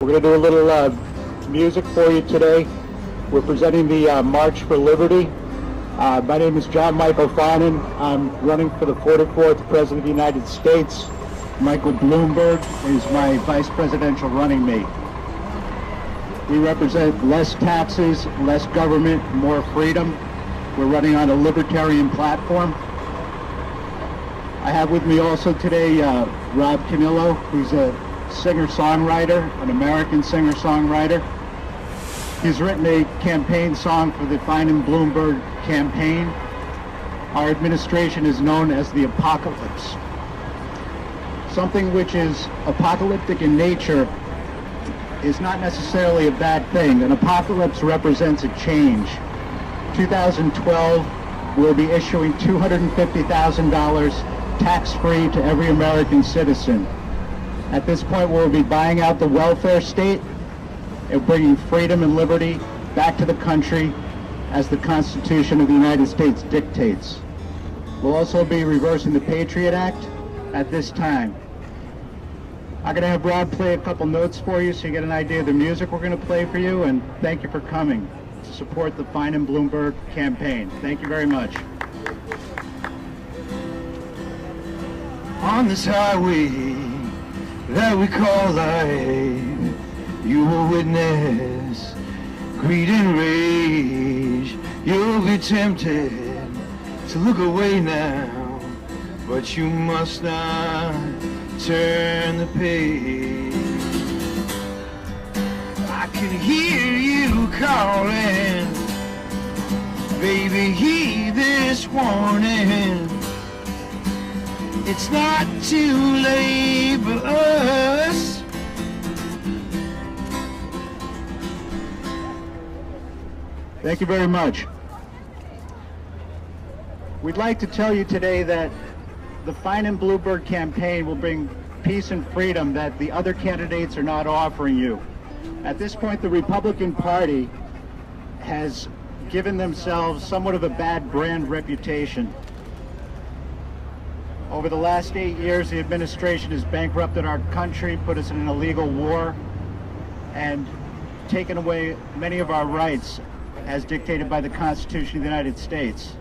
We're going to do a little music for you today. We're presenting the March for Liberty. My name is John Michael Finan. I'm running for the 44th President of the United States. Michael Bloomberg is my vice presidential running mate. We represent less taxes, less government, more freedom. We're running on a libertarian platform. I have with me also today Rob Canillo, who's a singer-songwriter, an American singer-songwriter. He's written a campaign song for the Finan-Bloomberg campaign. Our administration is known as the apocalypse. Something which is apocalyptic in nature is not necessarily a bad thing. An apocalypse represents a change. 2012, we'll be issuing $250,000 tax-free to every American citizen. At this point, we'll be buying out the welfare state and bringing freedom and liberty back to the country as the Constitution of the United States dictates. We'll also be reversing the Patriot Act at this time. I'm going to have Rob play a couple notes for you so you get an idea of the music we're going to play for you, and thank you for coming to support the Finan-Bloomberg campaign. Thank you very much. On this highway that we call life, you will witness greed and rage. You'll be tempted to look away now, but you must not turn the page. I can hear you calling, baby, heed this warning. It's not too late for us. Thank you very much. We'd like to tell you today that the Finan-Bloomberg campaign will bring peace and freedom that the other candidates are not offering you. At this point, the Republican Party has given themselves somewhat of a bad brand reputation. Over the last 8 years, the administration has bankrupted our country, put us in an illegal war, and taken away many of our rights as dictated by the Constitution of the United States.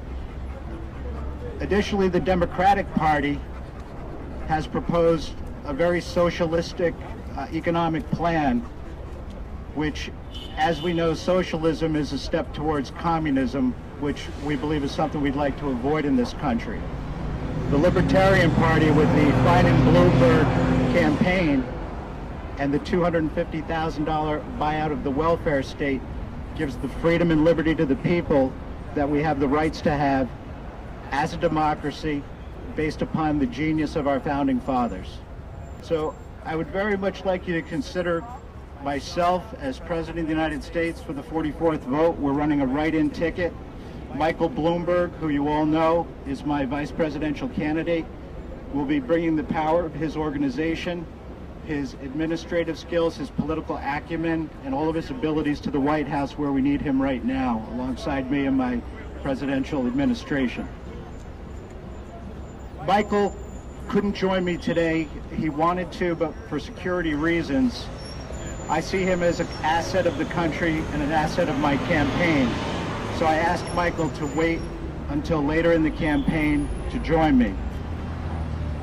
Additionally, the Democratic Party has proposed a very socialistic economic plan, which, as we know, socialism is a step towards communism, which we believe is something we'd like to avoid in this country. The Libertarian Party, with the Finan-Bloomberg campaign and the $250,000 buyout of the welfare state, gives the freedom and liberty to the people that we have the rights to have as a democracy based upon the genius of our founding fathers. So I would very much like you to consider myself as President of the United States for the 44th vote. We're running a write-in ticket. Michael Bloomberg, who you all know is my vice presidential candidate, will be bringing the power of his organization, his administrative skills, his political acumen, and all of his abilities to the White House where we need him right now, alongside me and my presidential administration. Michael couldn't join me today. He wanted to, but for security reasons, I see him as an asset of the country and an asset of my campaign. So I asked Michael to wait until later in the campaign to join me.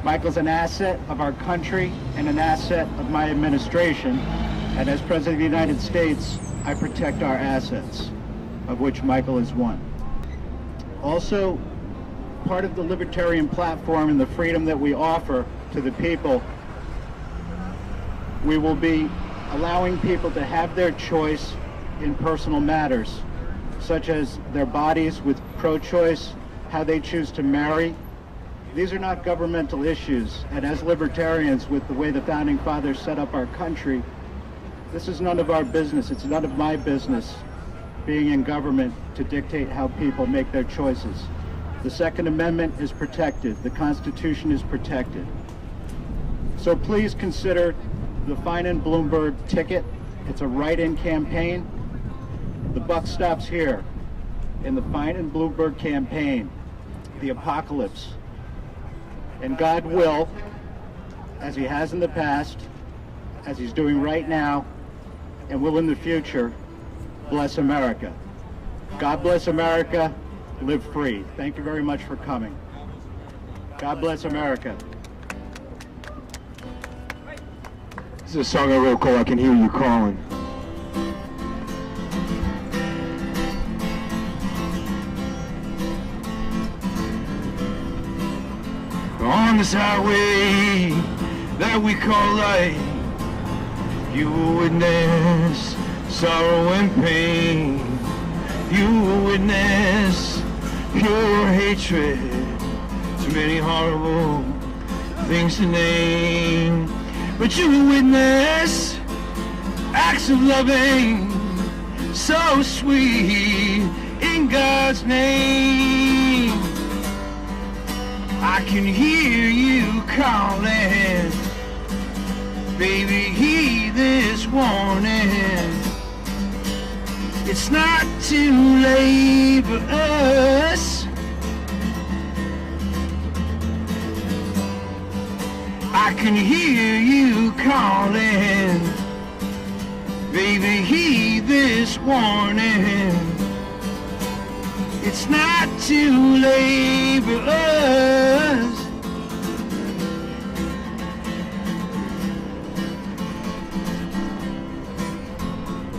Michael's an asset of our country and an asset of my administration. And as President of the United States, I protect our assets, of which Michael is one. Also, part of the libertarian platform and the freedom that we offer to the people, we will be allowing people to have their choice in personal matters, such as their bodies with pro-choice, how they choose to marry. These are not governmental issues, and as libertarians, with the way the Founding Fathers set up our country, this is none of our business. It's none of my business being in government to dictate how people make their choices. The Second Amendment is protected. The Constitution is protected. So please consider the Finan-Bloomberg ticket. It's a write-in campaign. The buck stops here in the Finan-Bloomberg campaign, the apocalypse. And God will, as he has in the past, as he's doing right now, and will in the future bless America. God bless America. Live free. Thank you very much for coming. God bless America. This is a song I wrote called I Can Hear You Calling. On this highway that we call life, you will witness sorrow and pain. You will witness pure hatred, too many horrible things to name. But you will witness acts of loving, so sweet in God's name. I can hear you calling, baby, heed this warning. It's not too late for us. I can hear you calling, baby, heed this warning. It's not too late for us.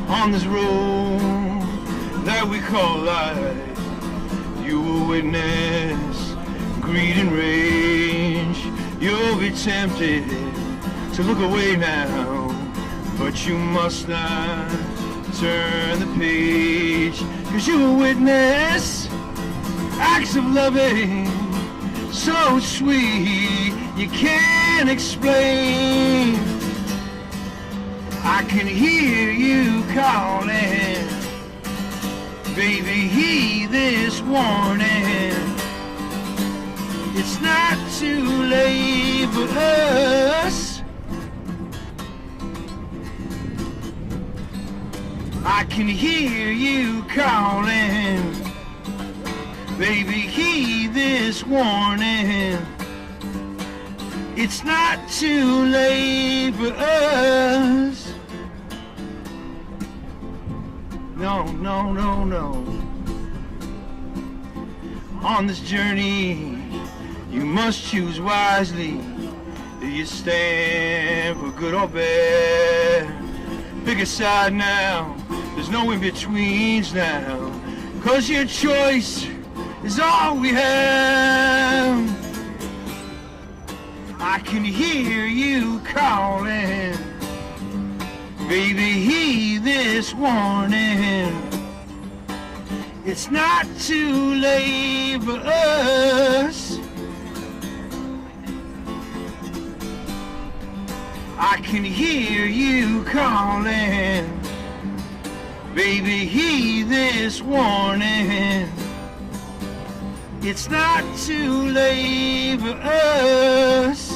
On this road that we call life, you will witness greed and rage. You'll be tempted to look away now, but you must not turn the page, 'cause you will witness acts of loving so sweet you can't explain. I can hear you calling, baby, heed this warning. It's not too late for us. I can hear you calling, baby, heed this warning. It's not too late for us. No, no, no, no. On this journey, you must choose wisely. Do you stand for good or bad? Pick a side now. There's no in-betweens now, 'cause your choice is all we have. I can hear you calling, baby, heed this warning. It's not too late for us. I can hear you calling, baby, heed this warning. It's not too late for us.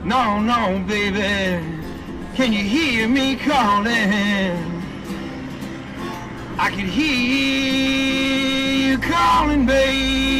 No, no, baby, can you hear me calling? I can hear you calling, baby.